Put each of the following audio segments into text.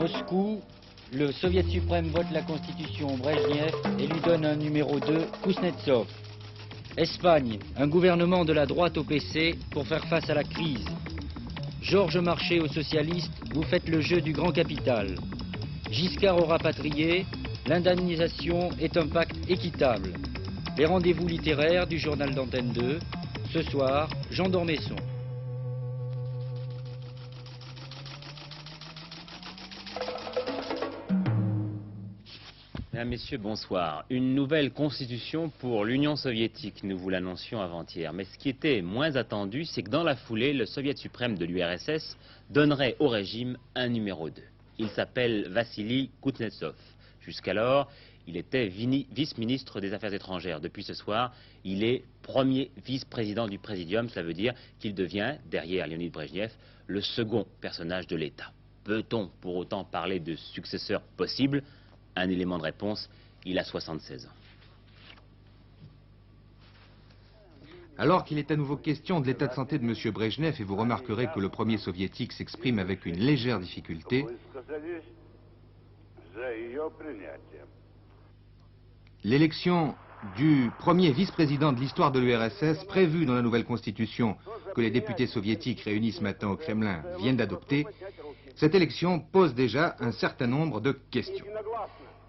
Moscou, le Soviet suprême vote la constitution Brejnev et lui donne un numéro 2, Kuznetsov. Espagne, un gouvernement de la droite au PC pour faire face à la crise. Georges Marchais aux socialistes, vous faites le jeu du grand capital. Giscard aux rapatriés, l'indemnisation est un pacte équitable. Les rendez-vous littéraires du journal d'Antenne 2, ce soir, Jean d'Ormesson. Mesdames, Messieurs, bonsoir. Une nouvelle constitution pour l'Union soviétique, nous vous l'annoncions avant-hier. Mais ce qui était moins attendu, c'est que dans la foulée, le Soviet suprême de l'URSS donnerait au régime un numéro 2. Il s'appelle Vassili Kuznetsov. Jusqu'alors, il était vice-ministre des Affaires étrangères. Depuis ce soir, il est premier vice-président du Présidium. Cela veut dire qu'il devient, derrière Leonid Brejnev, le second personnage de l'État. Peut-on pour autant parler de successeur possible? Un élément de réponse, il a 76 ans. Alors qu'il est à nouveau question de l'état de santé de M. Brejnev, et vous remarquerez que le premier soviétique s'exprime avec une légère difficulté, l'élection du premier vice-président de l'histoire de l'URSS, prévue dans la nouvelle constitution que les députés soviétiques réunis ce matin au Kremlin viennent d'adopter, cette élection pose déjà un certain nombre de questions.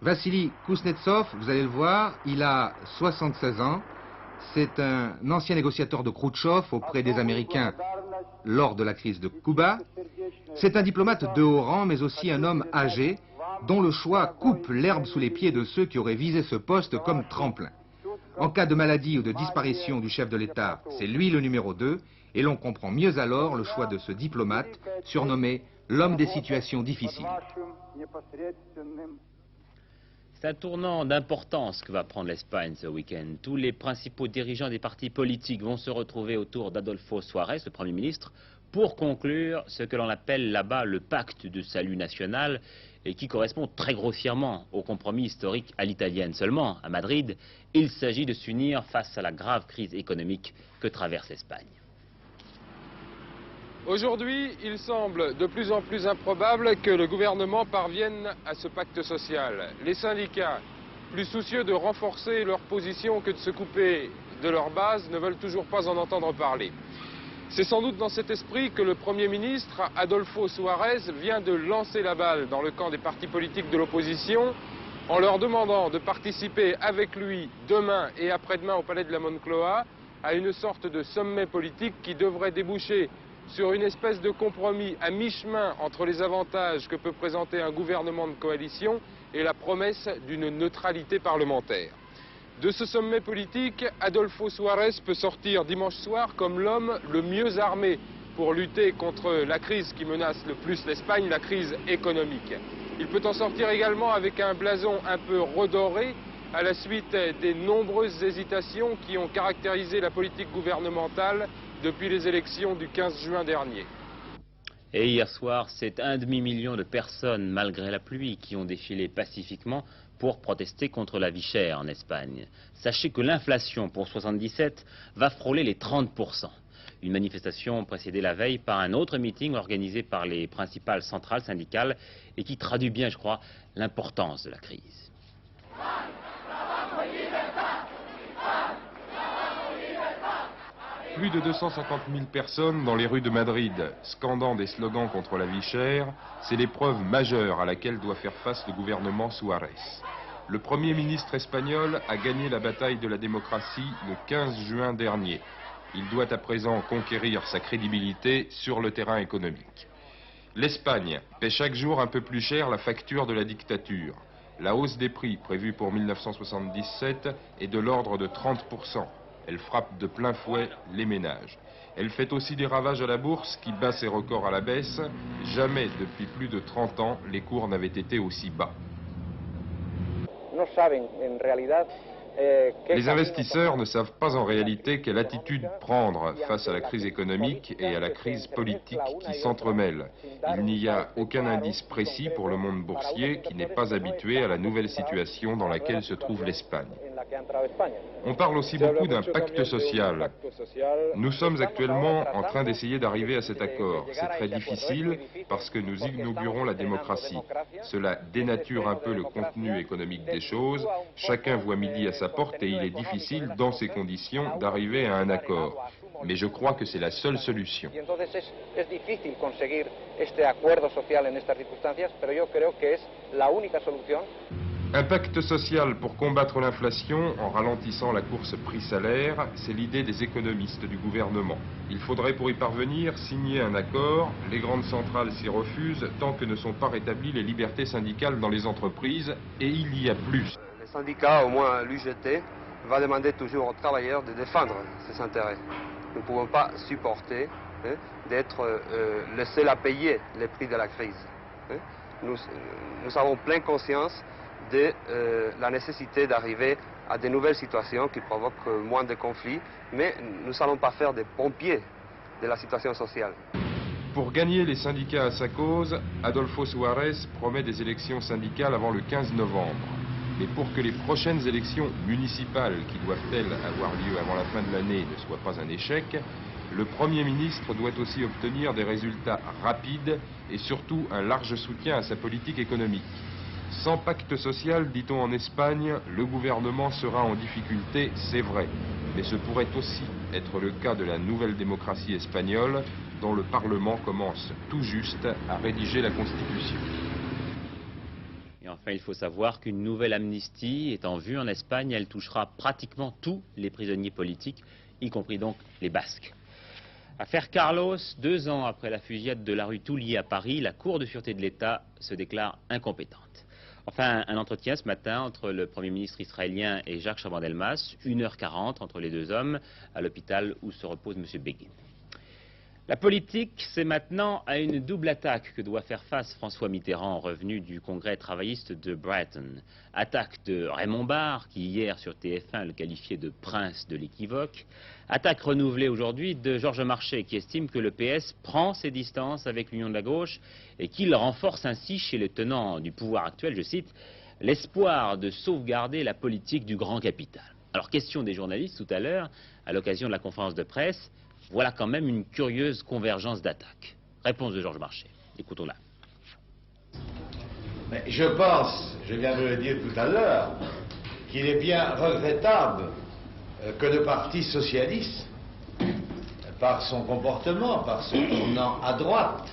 Vassili Kuznetsov, vous allez le voir, il a 76 ans. C'est un ancien négociateur de Khrouchtchev auprès des Américains lors de la crise de Cuba. C'est un diplomate de haut rang, mais aussi un homme âgé, dont le choix coupe l'herbe sous les pieds de ceux qui auraient visé ce poste comme tremplin. En cas de maladie ou de disparition du chef de l'État, c'est lui le numéro 2, et l'on comprend mieux alors le choix de ce diplomate, surnommé l'homme des situations difficiles. C'est un tournant d'importance que va prendre l'Espagne ce week-end. Tous les principaux dirigeants des partis politiques vont se retrouver autour d'Adolfo Suárez, le Premier ministre, pour conclure ce que l'on appelle là-bas le pacte de salut national et qui correspond très grossièrement au compromis historique à l'italienne. Seulement, à Madrid, il s'agit de s'unir face à la grave crise économique que traverse l'Espagne. Aujourd'hui, il semble de plus en plus improbable que le gouvernement parvienne à ce pacte social. Les syndicats, plus soucieux de renforcer leur position que de se couper de leur base, ne veulent toujours pas en entendre parler. C'est sans doute dans cet esprit que le Premier ministre, Adolfo Suárez, vient de lancer la balle dans le camp des partis politiques de l'opposition en leur demandant de participer avec lui demain et après-demain au palais de la Moncloa à une sorte de sommet politique qui devrait déboucher sur une espèce de compromis à mi-chemin entre les avantages que peut présenter un gouvernement de coalition et la promesse d'une neutralité parlementaire. De ce sommet politique, Adolfo Suárez peut sortir dimanche soir comme l'homme le mieux armé pour lutter contre la crise qui menace le plus l'Espagne, la crise économique. Il peut en sortir également avec un blason un peu redoré à la suite des nombreuses hésitations qui ont caractérisé la politique gouvernementale depuis les élections du 15 juin dernier. Et hier soir, c'est 1,5 million de personnes, malgré la pluie, qui ont défilé pacifiquement pour protester contre la vie chère en Espagne. Sachez que l'inflation pour 77 va frôler les 30%. Une manifestation précédée la veille par un autre meeting organisé par les principales centrales syndicales et qui traduit bien, je crois, l'importance de la crise. Plus de 250 000 personnes dans les rues de Madrid, scandant des slogans contre la vie chère, c'est l'épreuve majeure à laquelle doit faire face le gouvernement Suárez. Le Premier ministre espagnol a gagné la bataille de la démocratie le 15 juin dernier. Il doit à présent conquérir sa crédibilité sur le terrain économique. L'Espagne paie chaque jour un peu plus cher la facture de la dictature. La hausse des prix prévue pour 1977 est de l'ordre de 30%. Elle frappe de plein fouet les ménages. Elle fait aussi des ravages à la bourse qui bat ses records à la baisse. Jamais depuis plus de 30 ans, les cours n'avaient été aussi bas. Les investisseurs ne savent pas en réalité quelle attitude prendre face à la crise économique et à la crise politique qui s'entremêlent. Il n'y a aucun indice précis pour le monde boursier qui n'est pas habitué à la nouvelle situation dans laquelle se trouve l'Espagne. On parle aussi beaucoup d'un pacte social. Nous sommes actuellement en train d'essayer d'arriver à cet accord. C'est très difficile parce que nous inaugurons la démocratie. Cela dénature un peu le contenu économique des choses. Chacun voit midi à sa porte et il est difficile, dans ces conditions, d'arriver à un accord. Mais je crois que c'est la seule solution. Un pacte social pour combattre l'inflation en ralentissant la course prix-salaire, c'est l'idée des économistes du gouvernement. Il faudrait pour y parvenir signer un accord. Les grandes centrales s'y refusent tant que ne sont pas rétablies les libertés syndicales dans les entreprises, et il y a plus. Les syndicats, au moins l'UGT, va demander toujours aux travailleurs de défendre ses intérêts. Nous ne pouvons pas supporter d'être les seuls à payer les prix de la crise. Nous avons pleine conscience de la nécessité d'arriver à de nouvelles situations qui provoquent moins de conflits, mais nous n'allons pas faire des pompiers de la situation sociale. Pour gagner les syndicats à sa cause, Adolfo Suárez promet des élections syndicales avant le 15 novembre. Mais pour que les prochaines élections municipales, qui doivent-elles avoir lieu avant la fin de l'année, ne soient pas un échec, le Premier ministre doit aussi obtenir des résultats rapides et surtout un large soutien à sa politique économique. Sans pacte social, dit-on en Espagne, le gouvernement sera en difficulté, c'est vrai. Mais ce pourrait aussi être le cas de la nouvelle démocratie espagnole, dont le Parlement commence tout juste à rédiger la Constitution. Et enfin, il faut savoir qu'une nouvelle amnistie est en vue en Espagne. Elle touchera pratiquement tous les prisonniers politiques, y compris donc les Basques. Affaire Carlos, 2 ans après la fusillade de la rue Toulier à Paris, la Cour de sûreté de l'État se déclare incompétente. Enfin, un entretien ce matin entre le Premier ministre israélien et Jacques Chaban-Delmas, 1h40 entre les deux hommes, à l'hôpital où se repose M. Begin. La politique, c'est maintenant à une double attaque que doit faire face François Mitterrand, revenu du congrès travailliste de Brighton. Attaque de Raymond Barre, qui hier sur TF1 le qualifiait de prince de l'équivoque. Attaque renouvelée aujourd'hui de Georges Marchais, qui estime que le PS prend ses distances avec l'Union de la gauche et qu'il renforce ainsi chez les tenants du pouvoir actuel, je cite, l'espoir de sauvegarder la politique du grand capital. Alors, question des journalistes tout à l'heure, à l'occasion de la conférence de presse, voilà quand même une curieuse convergence d'attaques. Réponse de Georges Marchais. Écoutons-la. Mais je pense, je viens de le dire tout à l'heure, qu'il est bien regrettable que le Parti socialiste, par son comportement, par son tournant à droite,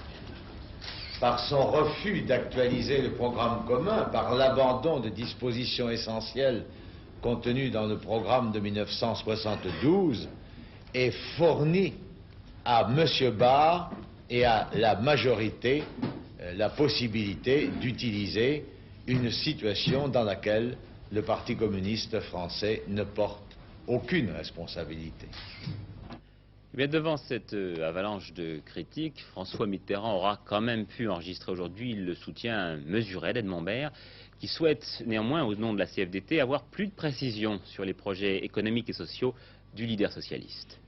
par son refus d'actualiser le programme commun, par l'abandon de dispositions essentielles contenues dans le programme de 1972, est fourni à M. Barre et à la majorité la possibilité d'utiliser une situation dans laquelle le Parti communiste français ne porte aucune responsabilité. Eh bien, devant cette avalanche de critiques, François Mitterrand aura quand même pu enregistrer aujourd'hui le soutien mesuré d'Edmond Baird, qui souhaite néanmoins, au nom de la CFDT, avoir plus de précisions sur les projets économiques et sociaux du leader socialiste.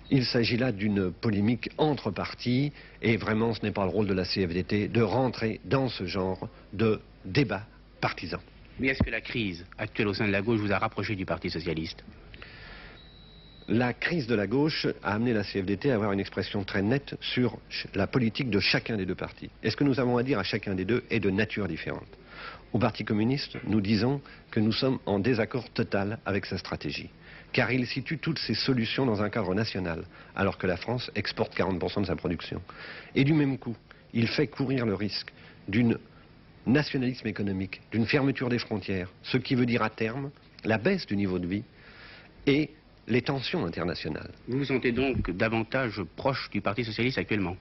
Il s'agit là d'une polémique entre partis et vraiment ce n'est pas le rôle de la CFDT de rentrer dans ce genre de débat partisan. Mais est-ce que la crise actuelle au sein de la gauche vous a rapproché du Parti socialiste ? La crise de la gauche a amené la CFDT à avoir une expression très nette sur la politique de chacun des deux partis. Et ce que nous avons à dire à chacun des deux est de nature différente. Au Parti communiste, nous disons que nous sommes en désaccord total avec sa stratégie, car il situe toutes ses solutions dans un cadre national, alors que la France exporte 40% de sa production. Et du même coup, il fait courir le risque d'un nationalisme économique, d'une fermeture des frontières, ce qui veut dire à terme la baisse du niveau de vie et les tensions internationales. Vous vous sentez donc davantage proche du Parti socialiste actuellement ?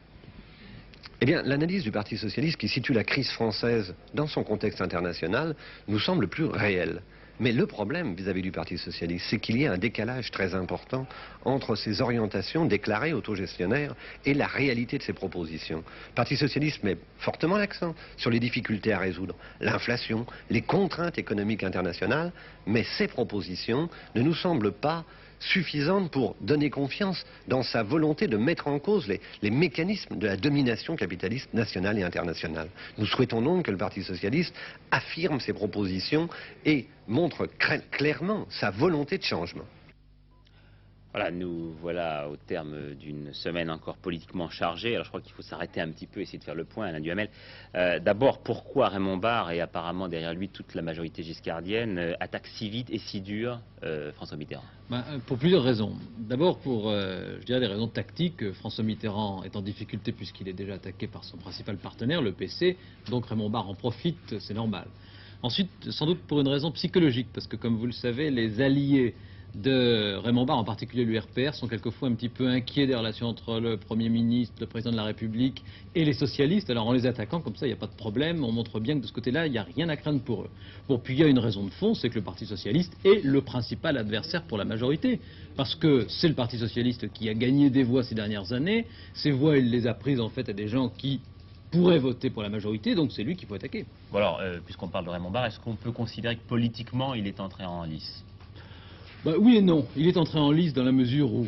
Eh bien, l'analyse du Parti socialiste qui situe la crise française dans son contexte international nous semble plus réelle. Mais le problème vis-à-vis du Parti socialiste, c'est qu'il y a un décalage très important entre ses orientations déclarées autogestionnaires et la réalité de ses propositions. Le Parti socialiste met fortement l'accent sur les difficultés à résoudre, l'inflation, les contraintes économiques internationales, mais ses propositions ne nous semblent pas suffisante pour donner confiance dans sa volonté de mettre en cause les mécanismes de la domination capitaliste nationale et internationale. Nous souhaitons donc que le Parti socialiste affirme ses propositions et montre clairement sa volonté de changement. Voilà, nous voilà au terme d'une semaine encore politiquement chargée. Alors je crois qu'il faut s'arrêter un petit peu, essayer de faire le point, Alain Duhamel. D'abord, pourquoi Raymond Barre et apparemment derrière lui toute la majorité giscardienne attaque si vite et si dur François Mitterrand? Pour plusieurs raisons. D'abord pour, je dirais, des raisons tactiques. François Mitterrand est en difficulté puisqu'il est déjà attaqué par son principal partenaire, le PC. Donc Raymond Barre en profite, c'est normal. Ensuite, sans doute pour une raison psychologique, parce que comme vous le savez, les alliés de Raymond Barre, en particulier l'URPR, sont quelquefois un petit peu inquiets des relations entre le Premier ministre, le Président de la République et les socialistes. Alors en les attaquant comme ça, il n'y a pas de problème, on montre bien que de ce côté-là, il n'y a rien à craindre pour eux. Bon, puis il y a une raison de fond, c'est que le Parti socialiste est le principal adversaire pour la majorité. Parce que c'est le Parti socialiste qui a gagné des voix ces dernières années. Ces voix, il les a prises en fait à des gens qui pourraient voter pour la majorité, donc c'est lui qu'il faut attaquer. Bon alors, puisqu'on parle de Raymond Barre, est-ce qu'on peut considérer que politiquement, il est entré en lice? Oui et non. Il est entré en lice dans la mesure où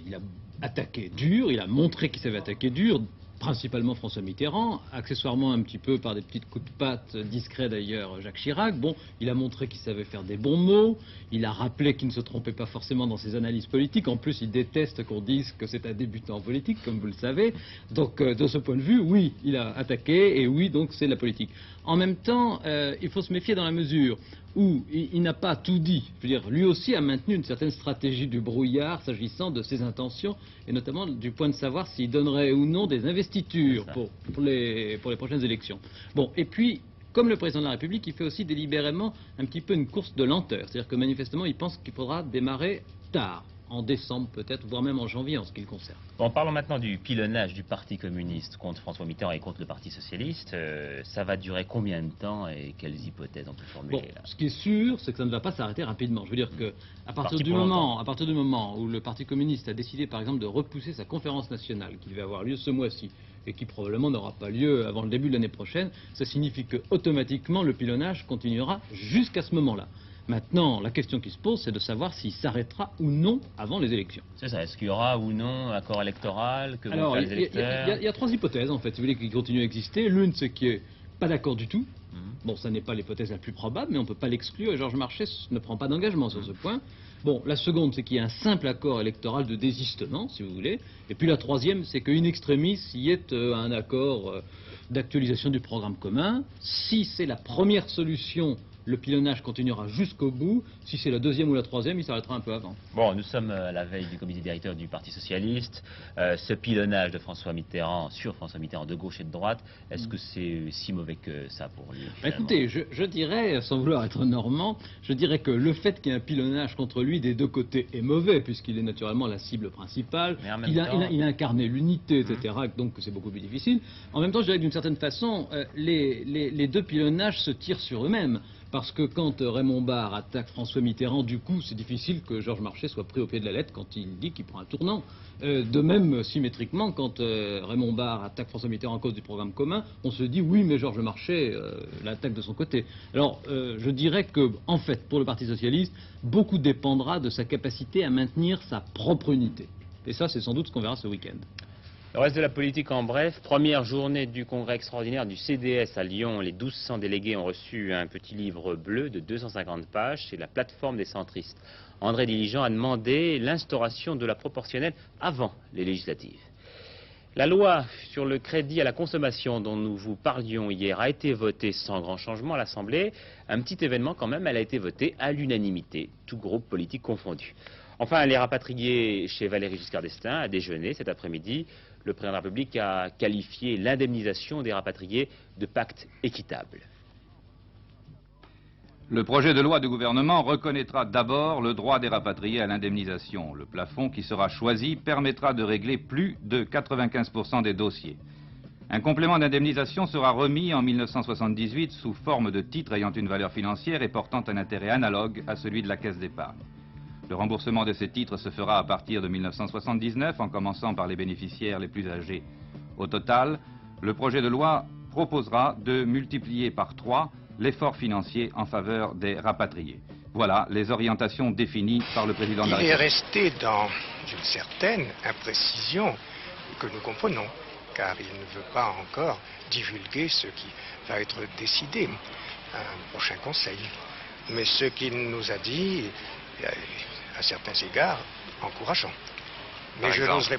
il a attaqué dur, il a montré qu'il savait attaquer dur, principalement François Mitterrand, accessoirement un petit peu par des petits coups de patte discrets d'ailleurs Jacques Chirac. Bon, il a montré qu'il savait faire des bons mots, il a rappelé qu'il ne se trompait pas forcément dans ses analyses politiques. En plus, il déteste qu'on dise que c'est un débutant en politique, comme vous le savez. Donc, de ce point de vue, oui, il a attaqué et oui, donc c'est la politique. En même temps, il faut se méfier dans la mesure où il n'a pas tout dit. Je veux dire, lui aussi a maintenu une certaine stratégie du brouillard s'agissant de ses intentions, et notamment du point de savoir s'il donnerait ou non des investitures pour les prochaines élections. Bon, et puis, comme le Président de la République, il fait aussi délibérément un petit peu une course de lenteur. C'est-à-dire que manifestement, il pense qu'il faudra démarrer tard, en décembre peut-être, voire même en janvier en ce qui le concerne. Bon, parlons maintenant du pilonnage du Parti communiste contre François Mitterrand et contre le Parti socialiste. Ça va durer combien de temps et quelles hypothèses on peut formuler là? Ce qui est sûr, c'est que ça ne va pas s'arrêter rapidement. Je veux dire que à partir du moment où le Parti communiste a décidé par exemple de repousser sa conférence nationale qui devait avoir lieu ce mois-ci et qui probablement n'aura pas lieu avant le début de l'année prochaine, ça signifie que automatiquement le pilonnage continuera jusqu'à ce moment-là. Maintenant, la question qui se pose, c'est de savoir s'il s'arrêtera ou non avant les élections. C'est ça, est-ce qu'il y aura ou non accord électoral, que vont faire les électeurs? Il y a trois hypothèses, en fait, si vous voulez, qui continuent à exister. L'une, c'est qu'il n'y ait pas d'accord du tout. Bon, ça n'est pas l'hypothèse la plus probable, mais on ne peut pas l'exclure, et Georges Marchais ne prend pas d'engagement sur ce point. Bon, la seconde, c'est qu'il y ait un simple accord électoral de désistement, si vous voulez. Et puis la troisième, c'est qu'in extremis, il y ait un accord d'actualisation du programme commun. Si c'est la première solution, le pilonnage continuera jusqu'au bout. Si c'est la deuxième ou la troisième, il s'arrêtera un peu avant. Bon, nous sommes à la veille du comité directeur du Parti socialiste. Ce pilonnage de François Mitterrand, sur François Mitterrand de gauche et de droite, est-ce que c'est si mauvais que ça pour lui? Écoutez, je dirais, sans vouloir être normand, je dirais que le fait qu'il y ait un pilonnage contre lui des deux côtés est mauvais, puisqu'il est naturellement la cible principale. Il a incarné l'unité, etc., donc c'est beaucoup plus difficile. En même temps, je dirais que d'une certaine façon, les deux pilonnages se tirent sur eux-mêmes. Parce que quand Raymond Barre attaque François Mitterrand, du coup, c'est difficile que Georges Marchais soit pris au pied de la lettre quand il dit qu'il prend un tournant. De même, symétriquement, quand Raymond Barre attaque François Mitterrand à cause du programme commun, on se dit oui, mais Georges Marchais l'attaque de son côté. Alors, je dirais que, en fait, pour le Parti socialiste, beaucoup dépendra de sa capacité à maintenir sa propre unité. Et ça, c'est sans doute ce qu'on verra ce week-end. Le reste de la politique en bref, première journée du congrès extraordinaire du CDS à Lyon. Les 1200 délégués ont reçu un petit livre bleu de 250 pages. C'est la plateforme des centristes. André Diligent a demandé l'instauration de la proportionnelle avant les législatives. La loi sur le crédit à la consommation dont nous vous parlions hier a été votée sans grand changement à l'Assemblée. Un petit événement quand même, elle a été votée à l'unanimité, tout groupe politique confondu. Enfin, les rapatriés chez Valéry Giscard d'Estaing à déjeuner cet après-midi. Le président de la République a qualifié l'indemnisation des rapatriés de pacte équitable. Le projet de loi du gouvernement reconnaîtra d'abord le droit des rapatriés à l'indemnisation. Le plafond qui sera choisi permettra de régler plus de 95% des dossiers. Un complément d'indemnisation sera remis en 1978 sous forme de titres ayant une valeur financière et portant un intérêt analogue à celui de la caisse d'épargne. Le remboursement de ces titres se fera à partir de 1979, en commençant par les bénéficiaires les plus âgés. Au total, le projet de loi proposera de multiplier par 3 l'effort financier en faveur des rapatriés. Voilà les orientations définies par le président de la Il est République. resté dans une certaine imprécision que nous comprenons, car il ne veut pas encore divulguer ce qui va être décidé à un prochain conseil. Mais ce qu'il nous a dit, à certains égards, encourageant. Mais je n'oserais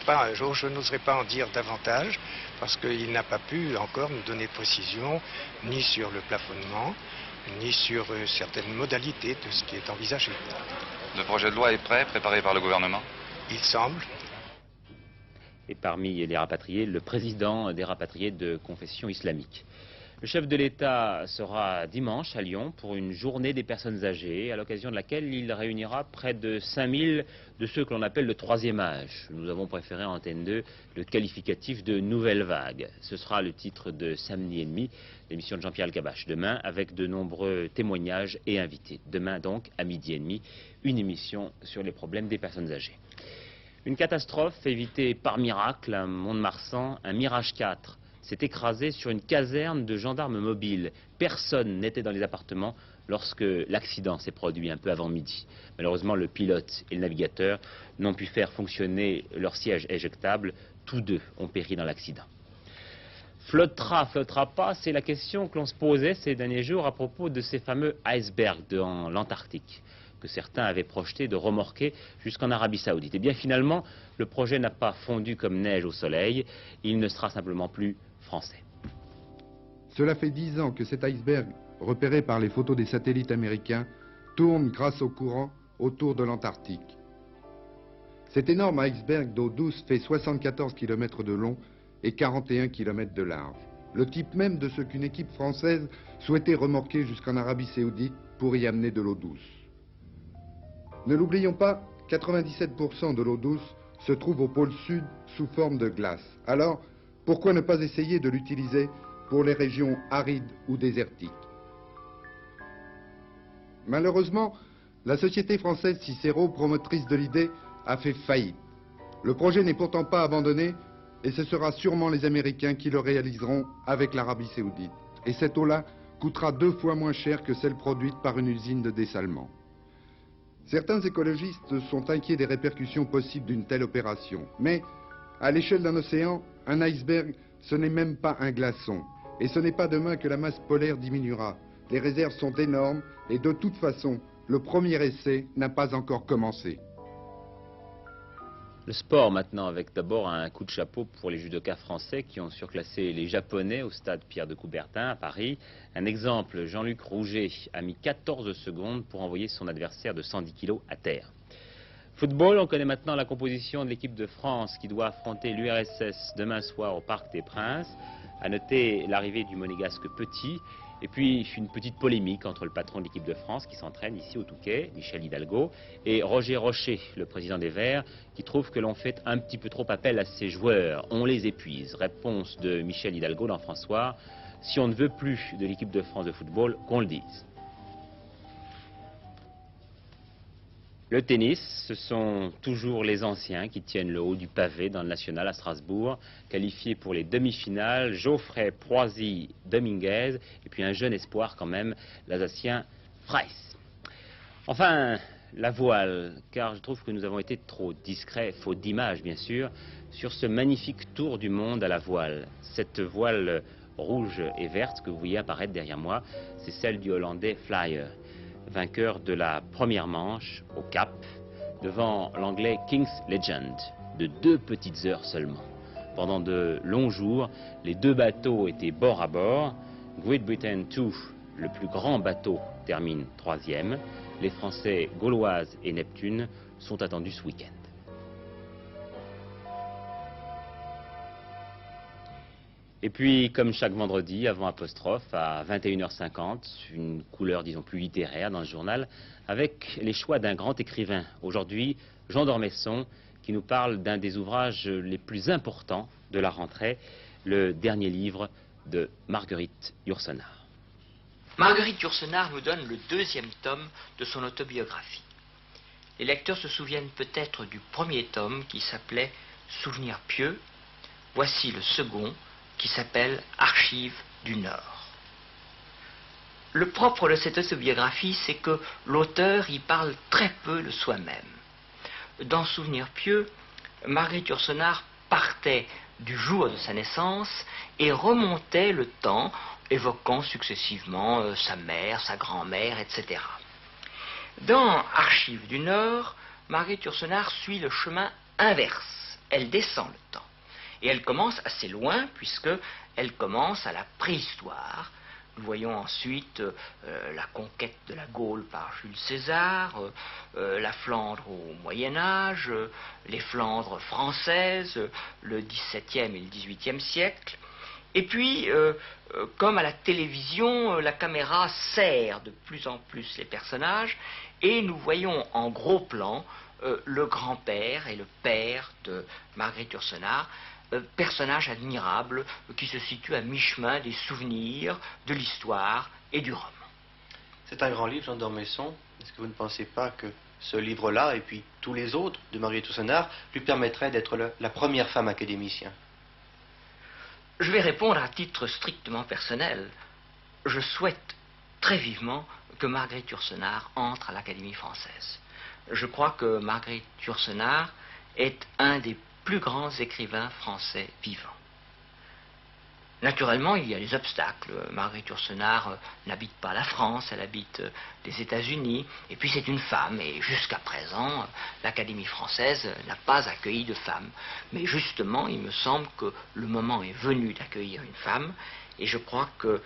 pas en dire davantage, parce qu'il n'a pas pu encore nous donner de précision, ni sur le plafonnement, ni sur certaines modalités de ce qui est envisagé. Le projet de loi est prêt, préparé par le gouvernement? Il semble. Et parmi les rapatriés, le président des rapatriés de confession islamique. Le chef de l'État sera dimanche à Lyon pour une journée des personnes âgées, à l'occasion de laquelle il réunira près de 5000 de ceux que l'on appelle le troisième âge. Nous avons préféré en Antenne 2 le qualificatif de nouvelle vague. Ce sera le titre de Samedi et demi, l'émission de Jean-Pierre Elkabbach. Demain, avec de nombreux témoignages et invités. Demain donc, à midi et demi, une émission sur les problèmes des personnes âgées. Une catastrophe évitée par miracle à Mont-de-Marsan, un Mirage 4 s'est écrasé sur une caserne de gendarmes mobiles. Personne n'était dans les appartements lorsque l'accident s'est produit un peu avant midi. Malheureusement, le pilote et le navigateur n'ont pu faire fonctionner leur siège éjectable. Tous deux ont péri dans l'accident. Flottera pas, c'est la question que l'on se posait ces derniers jours à propos de ces fameux icebergs dans l'Antarctique, que certains avaient projeté de remorquer jusqu'en Arabie Saoudite. Et bien finalement, le projet n'a pas fondu comme neige au soleil, il ne sera simplement plus français. Cela fait 10 ans que cet iceberg, repéré par les photos des satellites américains, tourne grâce au courant autour de l'Antarctique. Cet énorme iceberg d'eau douce fait 74 km de long et 41 km de large. Le type même de ce qu'une équipe française souhaitait remorquer jusqu'en Arabie Saoudite pour y amener de l'eau douce. Ne l'oublions pas, 97% de l'eau douce se trouve au pôle sud sous forme de glace. Alors, pourquoi ne pas essayer de l'utiliser pour les régions arides ou désertiques? Malheureusement, la société française Cicero, promotrice de l'idée, a fait faillite. Le projet n'est pourtant pas abandonné et ce sera sûrement les Américains qui le réaliseront avec l'Arabie Saoudite. Et cette eau-là coûtera 2 fois moins cher que celle produite par une usine de dessalement. Certains écologistes sont inquiets des répercussions possibles d'une telle opération. Mais, à l'échelle d'un océan, un iceberg, ce n'est même pas un glaçon. Et ce n'est pas demain que la masse polaire diminuera. Les réserves sont énormes et de toute façon, le premier essai n'a pas encore commencé. Le sport maintenant, avec d'abord un coup de chapeau pour les judokas français qui ont surclassé les Japonais au stade Pierre de Coubertin à Paris. Un exemple, Jean-Luc Rouget a mis 14 secondes pour envoyer son adversaire de 110 kg à terre. Football, on connaît maintenant la composition de l'équipe de France qui doit affronter l'URSS demain soir au Parc des Princes. À noter l'arrivée du monégasque Petit. Et puis une petite polémique entre le patron de l'équipe de France qui s'entraîne ici au Touquet, Michel Hidalgo, et Roger Rocher, le président des Verts, qui trouve que l'on fait un petit peu trop appel à ces joueurs. On les épuise. Réponse de Michel Hidalgo dans François: si on ne veut plus de l'équipe de France de football, qu'on le dise. Le tennis, ce sont toujours les anciens qui tiennent le haut du pavé dans le national à Strasbourg, qualifiés pour les demi-finales, Geoffrey Proisy Dominguez, et puis un jeune espoir quand même, l'Alsacien Freis. Enfin, la voile, car je trouve que nous avons été trop discrets, faute d'image bien sûr, sur ce magnifique tour du monde à la voile. Cette voile rouge et verte que vous voyez apparaître derrière moi, c'est celle du Hollandais Flyer, vainqueur de la première manche au Cap, devant l'anglais King's Legend, de 2 petites heures seulement. Pendant de longs jours, les 2 bateaux étaient bord à bord. Great Britain 2, le plus grand bateau, termine 3e. Les Français Gauloise et Neptune sont attendus ce week-end. Et puis, comme chaque vendredi, avant apostrophe, à 21h50, une couleur, disons, plus littéraire dans le journal, avec les choix d'un grand écrivain. Aujourd'hui, Jean d'Ormesson, qui nous parle d'un des ouvrages les plus importants de la rentrée, le dernier livre de Marguerite Yourcenar. Marguerite Yourcenar nous donne le 2e tome de son autobiographie. Les lecteurs se souviennent peut-être du premier tome qui s'appelait Souvenirs pieux. Voici le second, qui s'appelle Archives du Nord. Le propre de cette autobiographie, c'est que l'auteur y parle très peu de soi-même. Dans Souvenir pieux, Marguerite Yourcenar partait du jour de sa naissance et remontait le temps, évoquant successivement sa mère, sa grand-mère, etc. Dans Archives du Nord, Marguerite Yourcenar suit le chemin inverse. Elle descend le temps. Et elle commence assez loin, puisqu'elle commence à la préhistoire. Nous voyons ensuite la conquête de la Gaule par Jules César, la Flandre au Moyen-Âge, les Flandres françaises, le XVIIe et le XVIIIe siècle. Et puis, comme à la télévision, la caméra serre de plus en plus les personnages, et nous voyons en gros plan le grand-père et le père de Marguerite Yourcenar, personnage admirable qui se situe à mi-chemin des souvenirs, de l'histoire et du roman. C'est un grand livre, Jean d'Ormesson. Est-ce que vous ne pensez pas que ce livre-là, et puis tous les autres de Marguerite Yourcenar, lui permettraient d'être la première femme académicienne? Je vais répondre à titre strictement personnel. Je souhaite très vivement que Marguerite Yourcenar entre à l'Académie française. Je crois que Marguerite Yourcenar est un des plus grands écrivains français vivants. Naturellement, il y a des obstacles. Marguerite Yourcenar n'habite pas la France, elle habite les États-Unis, et puis c'est une femme, et jusqu'à présent, l'Académie française n'a pas accueilli de femmes. Mais justement, il me semble que le moment est venu d'accueillir une femme, et je crois que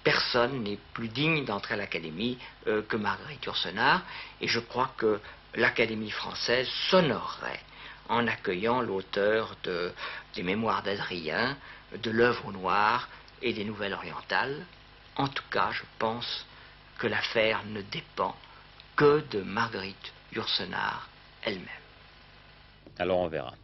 personne n'est plus digne d'entrer à l'Académie que Marguerite Yourcenar, et je crois que l'Académie française s'honorerait en accueillant l'auteur des Mémoires d'Adrien, de l'Œuvre au noir et des Nouvelles orientales. En tout cas, je pense que l'affaire ne dépend que de Marguerite Yourcenar elle-même. Alors on verra.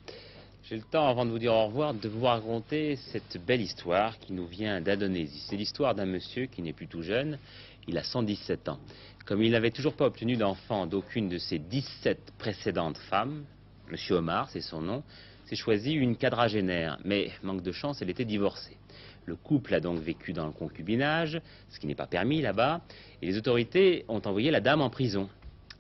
J'ai le temps, avant de vous dire au revoir, de vous raconter cette belle histoire qui nous vient d'Indonésie. C'est l'histoire d'un monsieur qui n'est plus tout jeune, il a 117 ans. Comme il n'avait toujours pas obtenu d'enfant d'aucune de ses 17 précédentes femmes, Monsieur Omar, c'est son nom, s'est choisi une quadragénaire, mais manque de chance, elle était divorcée. Le couple a donc vécu dans le concubinage, ce qui n'est pas permis là-bas, et les autorités ont envoyé la dame en prison.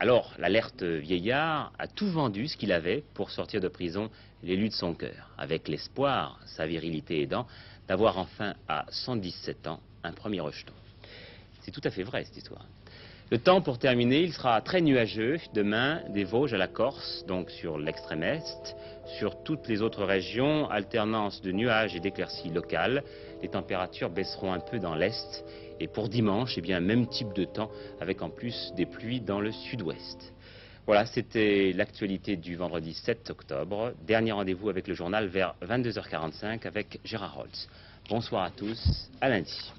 Alors, l'alerte vieillard a tout vendu ce qu'il avait pour sortir de prison l'élu de son cœur, avec l'espoir, sa virilité aidant, d'avoir enfin, à 117 ans, un premier rejeton. C'est tout à fait vrai, cette histoire. Le temps, pour terminer, il sera très nuageux demain, des Vosges à la Corse, donc sur l'extrême est, sur toutes les autres régions, alternance de nuages et d'éclaircies locales. Les températures baisseront un peu dans l'est, et pour dimanche, eh bien, même type de temps, avec en plus des pluies dans le sud-ouest. Voilà, c'était l'actualité du vendredi 7 octobre. Dernier rendez-vous avec le journal vers 22h45 avec Gérard Holtz. Bonsoir à tous, à lundi.